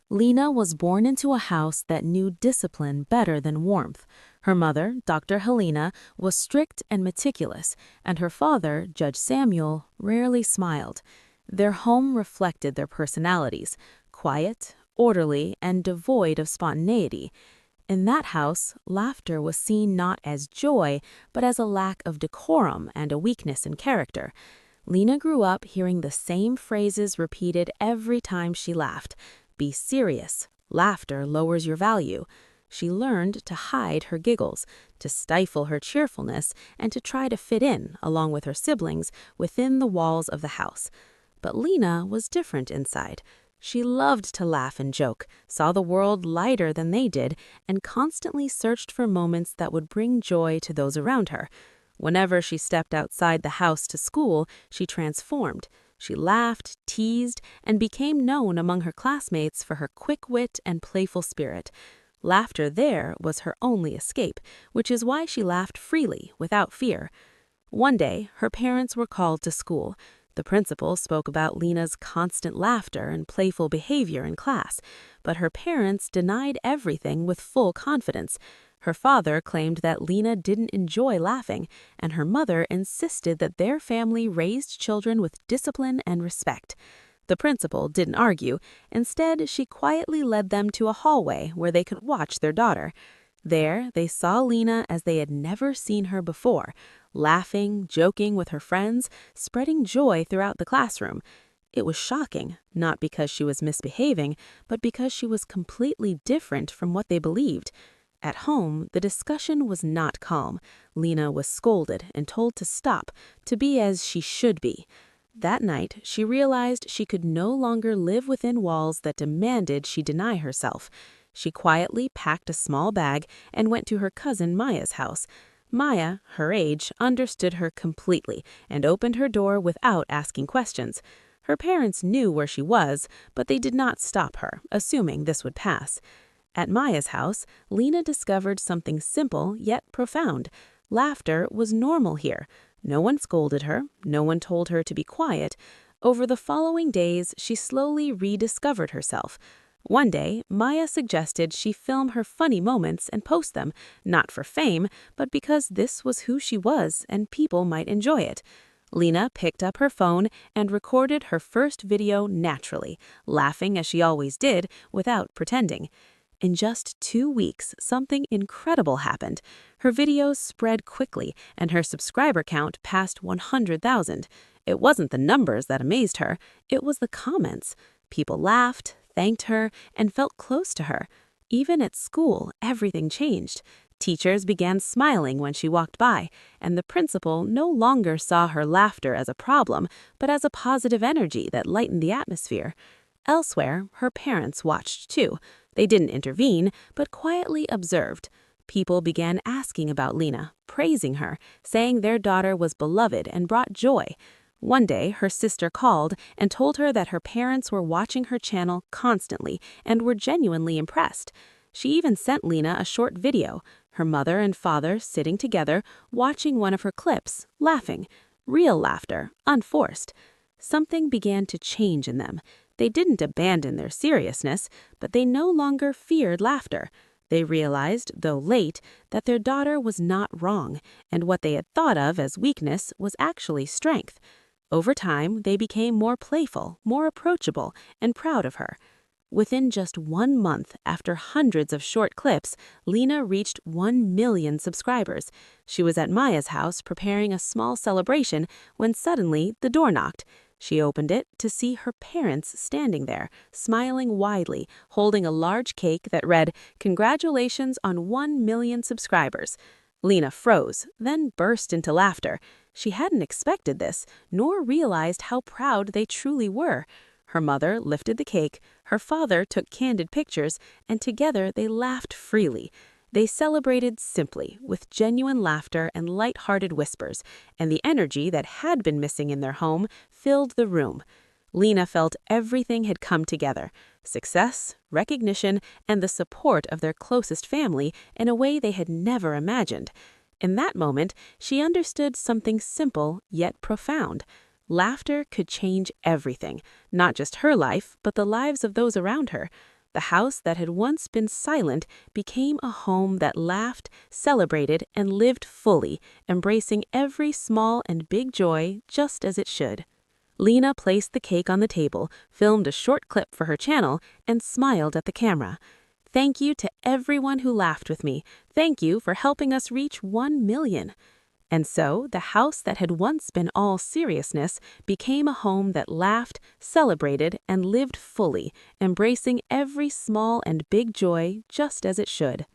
Lena was born into a house that knew discipline better than warmth. Her mother, Dr. Helena, was strict and meticulous, and her father, Judge Samuel, rarely smiled. Their home reflected their personalities, quiet, orderly, and devoid of spontaneity. In that house, laughter was seen not as joy, but as a lack of decorum and a weakness in character. Lena grew up hearing the same phrases repeated every time she laughed. Be serious. Laughter lowers your value. She learned to hide her giggles, to stifle her cheerfulness, and to try to fit in, along with her siblings, within the walls of the house. But Lena was different inside. She loved to laugh and joke, saw the world lighter than they did, and constantly searched for moments that would bring joy to those around her. Whenever she stepped outside the house to school, she transformed. She laughed, teased, and became known among her classmates for her quick wit and playful spirit. Laughter there was her only escape, which is why she laughed freely, without fear. One day, her parents were called to school. The principal spoke about Lena's constant laughter and playful behavior in class, but her parents denied everything with full confidence. Her father claimed that Lena didn't enjoy laughing, and her mother insisted that their family raised children with discipline and respect. The principal didn't argue. Instead, she quietly led them to a hallway where they could watch their daughter. There, they saw Lena as they had never seen her before, laughing, joking with her friends, spreading joy throughout the classroom. It was shocking, not because she was misbehaving, but because she was completely different from what they believed. At home, the discussion was not calm. Lena was scolded and told to stop, to be as she should be. That night, she realized she could no longer live within walls that demanded she deny herself. She quietly packed a small bag and went to her cousin Maya's house. Maya, her age, understood her completely and opened her door without asking questions. Her parents knew where she was, but they did not stop her, assuming this would pass. At Maya's house, Lena discovered something simple yet profound. Laughter was normal here. No one scolded her. No one told her to be quiet. Over the following days, she slowly rediscovered herself. One day, Maya suggested she film her funny moments and post them, not for fame, but because this was who she was and people might enjoy it. Lena picked up her phone and recorded her first video naturally, laughing as she always did, without pretending. In just 2 weeks, something incredible happened. Her videos spread quickly, and her subscriber count passed 100,000. It wasn't the numbers that amazed her, it was the comments. People laughed, thanked her, and felt close to her. Even at school, everything changed. Teachers began smiling when she walked by, and the principal no longer saw her laughter as a problem, but as a positive energy that lightened the atmosphere. Elsewhere, her parents watched too. They didn't intervene, but quietly observed. People began asking about Lena, praising her, saying their daughter was beloved and brought joy. One day, her sister called and told her that her parents were watching her channel constantly and were genuinely impressed. She even sent Lena a short video, her mother and father sitting together, watching one of her clips, laughing. Real laughter, unforced. Something began to change in them. They didn't abandon their seriousness, but they no longer feared laughter. They realized, though late, that their daughter was not wrong, and what they had thought of as weakness was actually strength. Over time, they became more playful, more approachable, and proud of her. Within just 1 month, after hundreds of short clips, Lena reached 1 million subscribers. She was at Maya's house preparing a small celebration when suddenly the door knocked. She opened it to see her parents standing there, smiling widely, holding a large cake that read, "Congratulations on 1 million subscribers." Lena froze, then burst into laughter. She hadn't expected this, nor realized how proud they truly were. Her mother lifted the cake, her father took candid pictures, and together they laughed freely. They celebrated simply, with genuine laughter and light-hearted whispers, and the energy that had been missing in their home filled the room. Lena felt everything had come together: success, recognition, and the support of their closest family in a way they had never imagined. In that moment, she understood something simple yet profound. Laughter could change everything, not just her life, but the lives of those around her. The house that had once been silent became a home that laughed, celebrated, and lived fully, embracing every small and big joy just as it should. Lena placed the cake on the table, filmed a short clip for her channel, and smiled at the camera. "Thank you to everyone who laughed with me. Thank you for helping us reach 1 million." And so, the house that had once been all seriousness became a home that laughed, celebrated, and lived fully, embracing every small and big joy just as it should.